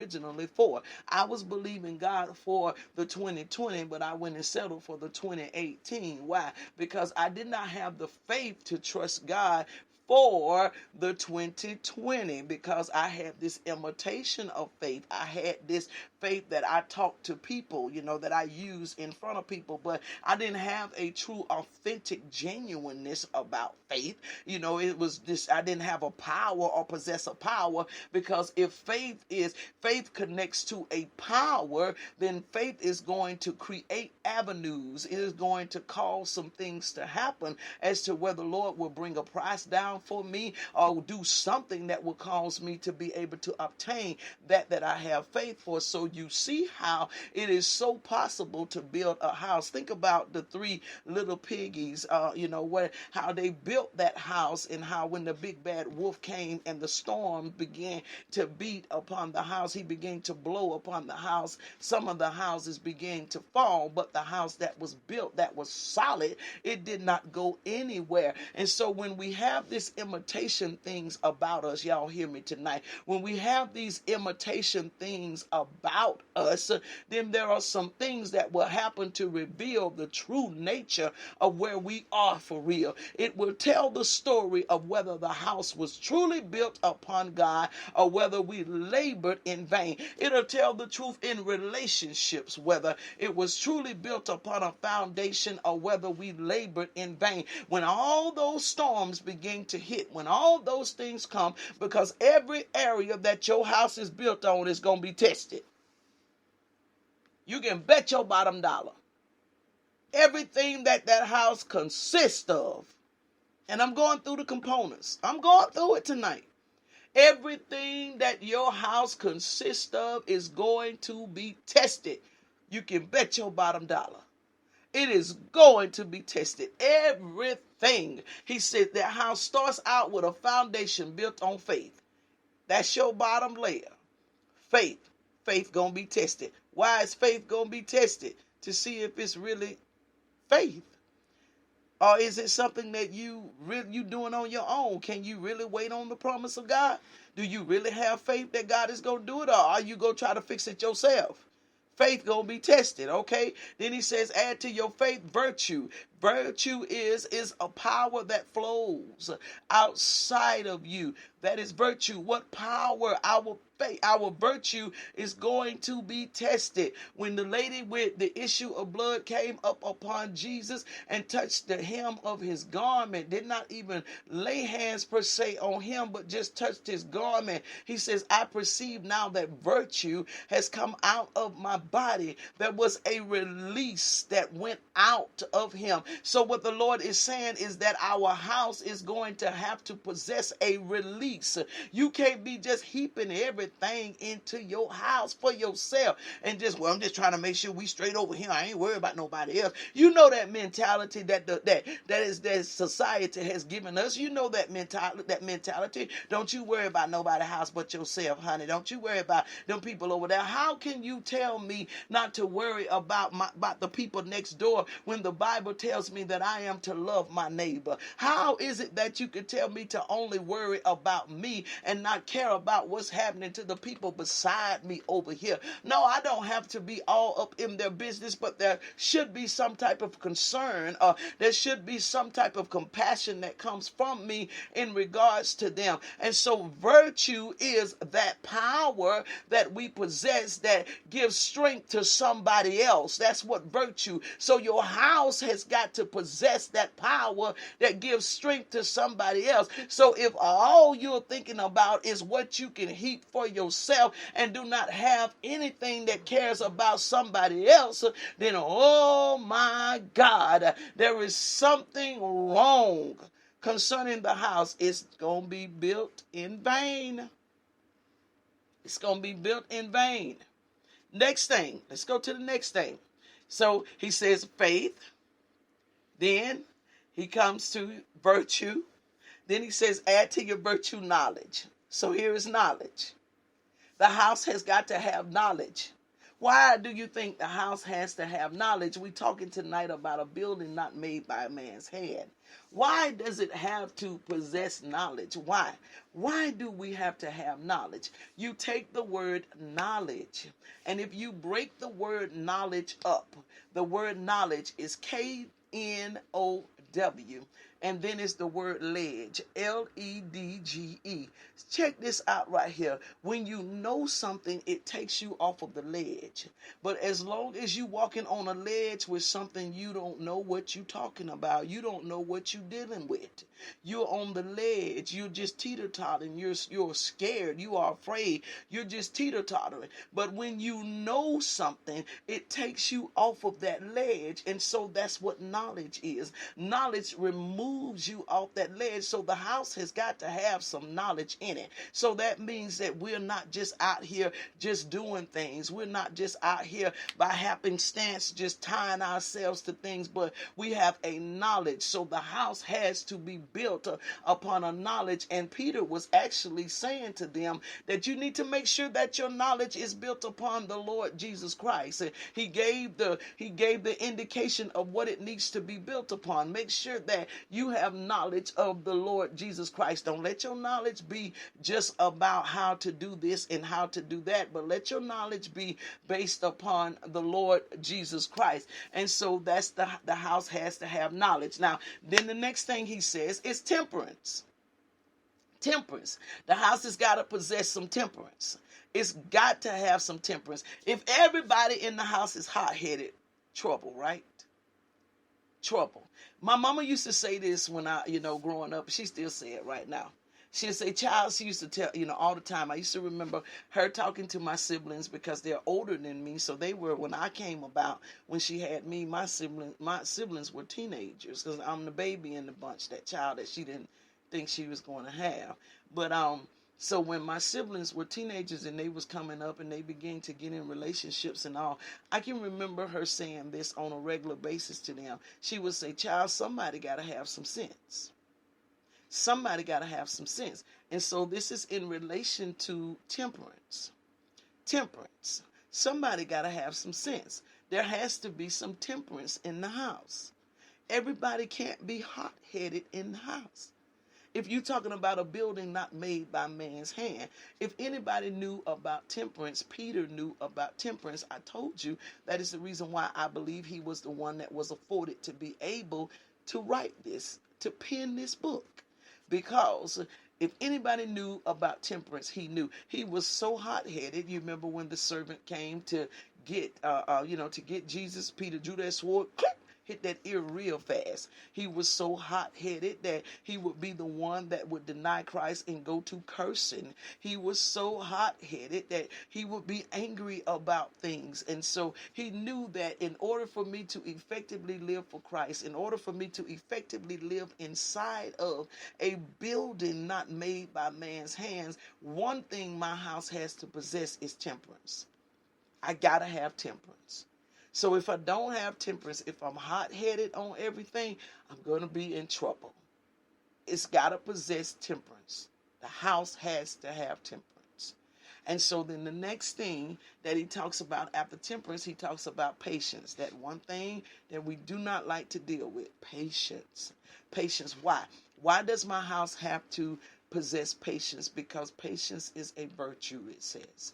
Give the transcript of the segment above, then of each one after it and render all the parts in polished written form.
originally for. I was believing God for the 2020, but I went and settled for the 2018. Why? Because I did not have the faith to trust God for the 2020, because I had this imitation of faith. I had this faith that I talked to people, that I use in front of people, but I didn't have a true, authentic genuineness about faith. It was this, I didn't have a power or possess a power, because if faith connects to a power, then faith is going to create avenues. It is going to cause some things to happen as to whether the Lord will bring a price down for me or do something that will cause me to be able to obtain that I have faith for. So you see how it is so possible to build a house. Think about the three little piggies, how they built that house, and how when the big bad wolf came and the storm began to beat upon the house, he began to blow upon the house. Some of the houses began to fall, but the house that was built, that was solid, it did not go anywhere. And so when we have this imitation things about us, y'all hear me tonight, when we have these imitation things about us, then there are some things that will happen to reveal the true nature of where we are for real. It will tell the story of whether the house was truly built upon God or whether we labored in vain. It'll tell the truth in relationships, whether it was truly built upon a foundation or whether we labored in vain. When all those storms begin to hit, when all those things come, because every area that your house is built on is going to be tested. You can bet your bottom dollar. Everything that house consists of, and I'm going through the components. I'm going through it tonight. Everything that your house consists of is going to be tested. You can bet your bottom dollar. It is going to be tested. Everything. He said that house starts out with a foundation built on faith. That's your bottom layer. Faith. Faith going to be tested. Why is faith going to be tested? To see if it's really faith. Or is it something that you doing on your own? Can you really wait on the promise of God? Do you really have faith that God is going to do it? Or are you going to try to fix it yourself? Faith going to be tested, okay? Then he says, add to your faith virtue. Virtue is a power that flows outside of you. That is virtue. What power? Our faith, our virtue is going to be tested. When the lady with the issue of blood came up upon Jesus and touched the hem of his garment, did not even lay hands per se on him, but just touched his garment. He says, I perceive now that virtue has come out of my body. There was a release that went out of him. So what the Lord is saying is that our house is going to have to possess a release. You can't be just heaping everything into your house for yourself and just, I'm just trying to make sure we straight over here. I ain't worried about nobody else. You know that mentality that society has given us. You know that mentality. Don't you worry about nobody's house but yourself, honey. Don't you worry about them people over there. How can you tell me not to worry about the people next door when the Bible tells me that I am to love my neighbor? How is it that you could tell me to only worry about me and not care about what's happening to the people beside me over here? No, I don't have to be all up in their business, but there should be some type of concern, or there should be some type of compassion that comes from me in regards to them. And so virtue is that power that we possess that gives strength to somebody else. That's what virtue. So your house has got to possess that power that gives strength to somebody else. So if all you're thinking about is what you can heap for yourself and do not have anything that cares about somebody else, then oh my God, there is something wrong concerning the house. It's going to be built in vain. It's going to be built in vain. Next thing, let's go to the next thing. So he says faith. Then he comes to virtue. Then he says add to your virtue knowledge. So here is knowledge. The house has got to have knowledge. Why do you think the house has to have knowledge? We're talking tonight about a building not made by a man's hand. Why does it have to possess knowledge? Why? Why do we have to have knowledge? You take the word knowledge, and if you break the word knowledge up, the word knowledge is K-N-O-W, and then it's the word ledge, L-E-D-G-E. Check this out right here. When you know something, it takes you off of the ledge. But as long as you walking on a ledge with something, you don't know what you talking about. You don't know what you dealing with. You're on the ledge. You're just teeter-tottering. You're scared. You are afraid. You're just teeter-tottering. But when you know something, it takes you off of that ledge. And so that's what knowledge is. Knowledge removes you off that ledge. So the house has got to have some knowledge in it. So that means that we're not just out here just doing things. We're not just out here by happenstance just tying ourselves to things, but we have a knowledge. So the house has to be built upon a knowledge. And Peter was actually saying to them that you need to make sure that your knowledge is built upon the Lord Jesus Christ. And he gave the indication of what it needs to be built upon. Make sure that you have knowledge of the Lord Jesus Christ. Don't let your knowledge be just about how to do this and how to do that, but let your knowledge be based upon the Lord Jesus Christ. And so that's the house has to have knowledge. Now, then the next thing he says is temperance. Temperance. The house has got to possess some temperance. It's got to have some temperance. If everybody in the house is hot-headed, trouble, right? Trouble. My mama used to say this when I, growing up. She still say it right now. She'd say, child, she used to tell, all the time. I used to remember her talking to my siblings because they're older than me. So they were, when I came about, when she had me, my siblings were teenagers because I'm the baby in the bunch, that child that she didn't think she was going to have. But, so when my siblings were teenagers and they was coming up and they began to get in relationships and all, I can remember her saying this on a regular basis to them. She would say, child, somebody got to have some sense. Somebody got to have some sense. And so this is in relation to temperance. Temperance. Somebody got to have some sense. There has to be some temperance in the house. Everybody can't be hot-headed in the house. If you're talking about a building not made by man's hand, if anybody knew about temperance, Peter knew about temperance. I told you that is the reason why I believe he was the one that was afforded to be able to write this, to pen this book. Because if anybody knew about temperance, he knew. He was so hot-headed. You remember when the servant came to get, to get Jesus, Peter drew that sword, click, hit that ear real fast. He was so hot-headed that he would be the one that would deny Christ and go to cursing. He was so hot-headed that he would be angry about things. And so he knew that in order for me to effectively live for Christ, in order for me to effectively live inside of a building not made by man's hands, one thing my house has to possess is temperance. I gotta have temperance. So if I don't have temperance, if I'm hot-headed on everything, I'm going to be in trouble. It's got to possess temperance. The house has to have temperance. And so then the next thing that he talks about after temperance, he talks about patience. That one thing that we do not like to deal with, patience. Patience. Why? Why does my house have to possess patience? Because patience is a virtue, it says.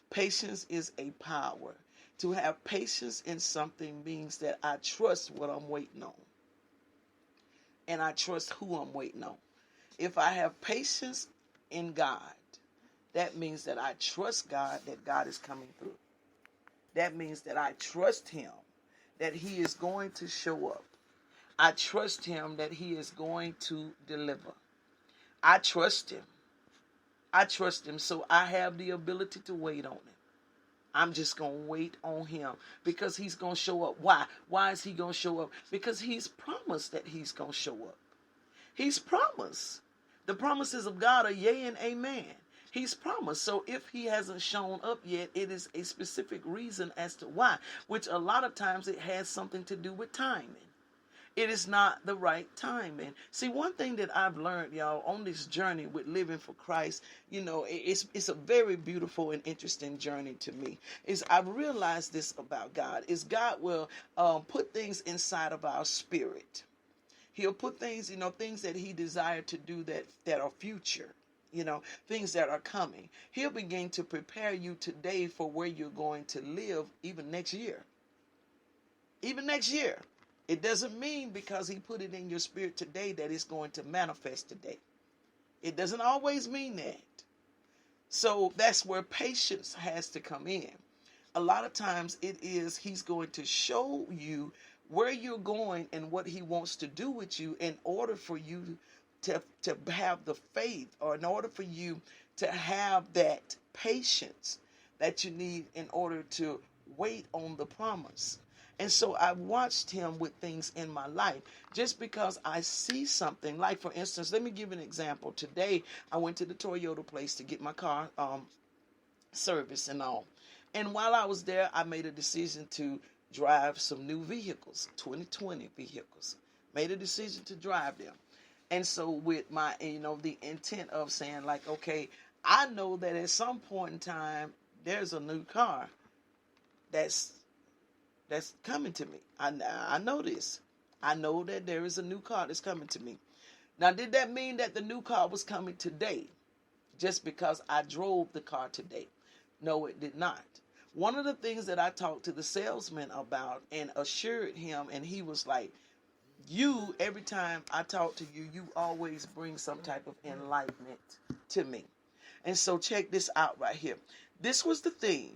Patience is a power. To have patience in something means that I trust what I'm waiting on. And I trust who I'm waiting on. If I have patience in God, that means that I trust God, that God is coming through. That means that I trust him, that he is going to show up. I trust him that he is going to deliver. I trust him. I trust him, so I have the ability to wait on him. I'm just going to wait on him because he's going to show up. Why? Why is he going to show up? Because he's promised that he's going to show up. He's promised. The promises of God are yea and amen. He's promised. So if he hasn't shown up yet, it is a specific reason as to why, which a lot of times it has something to do with timing. It is not the right time. And see, one thing that I've learned, y'all, on this journey with living for Christ, it's a very beautiful and interesting journey to me. Is I've realized this about God, is God will put things inside of our spirit. He'll put things, things that he desired to do that are future, things that are coming. He'll begin to prepare you today for where you're going to live even next year. Even next year. It doesn't mean because he put it in your spirit today that it's going to manifest today. It doesn't always mean that. So that's where patience has to come in. A lot of times he's going to show you where you're going and what he wants to do with you in order for you to have the faith, or in order for you to have that patience that you need in order to wait on the promise. And so I watched him with things in my life. Just because I see something, like for instance, let me give an example. Today, I went to the Toyota place to get my car serviced and all. And while I was there, I made a decision to drive some new vehicles, 2020 vehicles. Made a decision to drive them. And so with my, the intent of saying like, okay, I know that at some point in time, there's a new car that's coming to me. I know this. I know that there is a new car that's coming to me. Now, did that mean that the new car was coming today just because I drove the car today? No, it did not. One of the things that I talked to the salesman about and assured him, and he was like, every time I talk to you, you always bring some type of enlightenment to me. And so check this out right here. This was the thing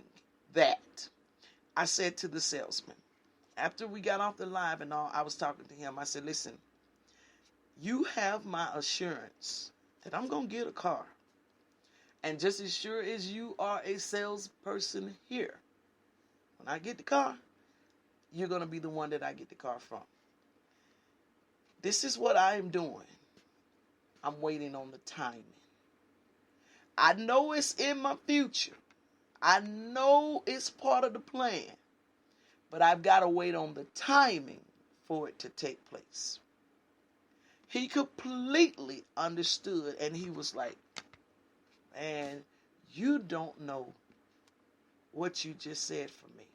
that I said to the salesman. After we got off the live and all, I was talking to him. I said, listen, you have my assurance that I'm going to get a car. And just as sure as you are a salesperson here, when I get the car, you're going to be the one that I get the car from. This is what I am doing. I'm waiting on the timing. I know it's in my future. I know it's part of the plan. But I've got to wait on the timing for it to take place. He completely understood, and he was like, man, you don't know what you just said for me,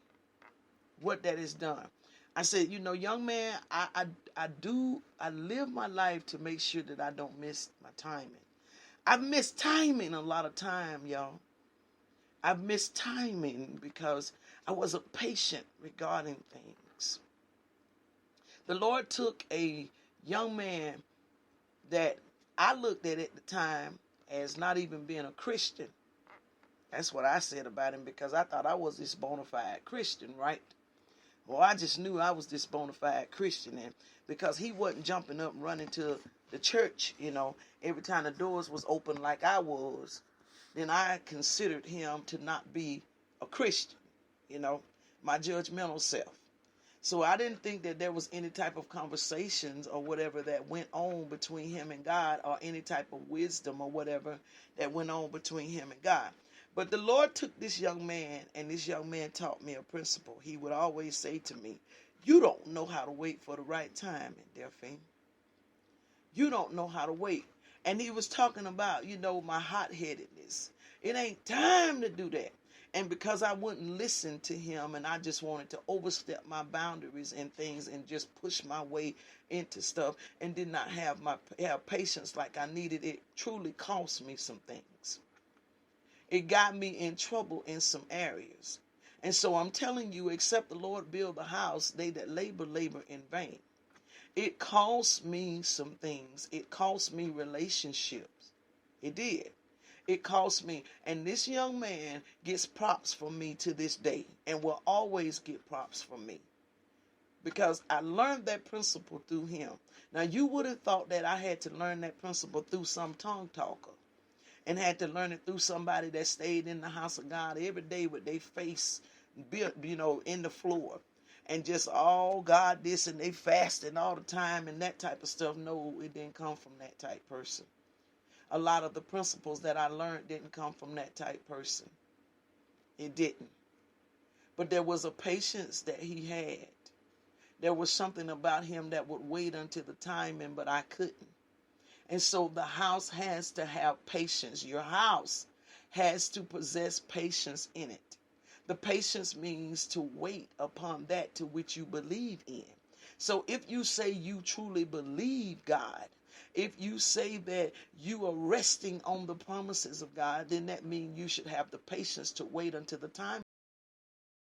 what that has done. I said, young man, I live my life to make sure that I don't miss my timing. I've missed timing a lot of time, y'all. I've missed timing because I wasn't patient regarding things. The Lord took a young man that I looked at the time as not even being a Christian. That's what I said about him, because I thought I was this bona fide Christian, right? Well, I just knew I was this bona fide Christian, and because he wasn't jumping up and running to the church, every time the doors was open like I was, then I considered him to not be a Christian, my judgmental self. So I didn't think that there was any type of conversations or whatever that went on between him and God, or any type of wisdom or whatever that went on between him and God. But the Lord took this young man, and this young man taught me a principle. He would always say to me, you don't know how to wait for the right time, Delphine. You don't know how to wait. And he was talking about, my hot-headedness. It ain't time to do that. And because I wouldn't listen to him, and I just wanted to overstep my boundaries and things and just push my way into stuff and did not have patience like I needed, it truly cost me some things. It got me in trouble in some areas. And so I'm telling you, except the Lord build the house, they that labor in vain. It cost me some things. It cost me relationships. It did. It cost me. And this young man gets props from me to this day, and will always get props from me, because I learned that principle through him. Now, you would have thought that I had to learn that principle through some tongue talker, and had to learn it through somebody that stayed in the house of God every day with their face, in the floor, and just, God, this, and they fasting all the time and that type of stuff. No, it didn't come from that type person. A lot of the principles that I learned didn't come from that type person. It didn't. But there was a patience that he had. There was something about him that would wait until the timing, but I couldn't. And so the house has to have patience. Your house has to possess patience in it. The patience means to wait upon that to which you believe in. So if you say you truly believe God, if you say that you are resting on the promises of God, then that means you should have the patience to wait until the time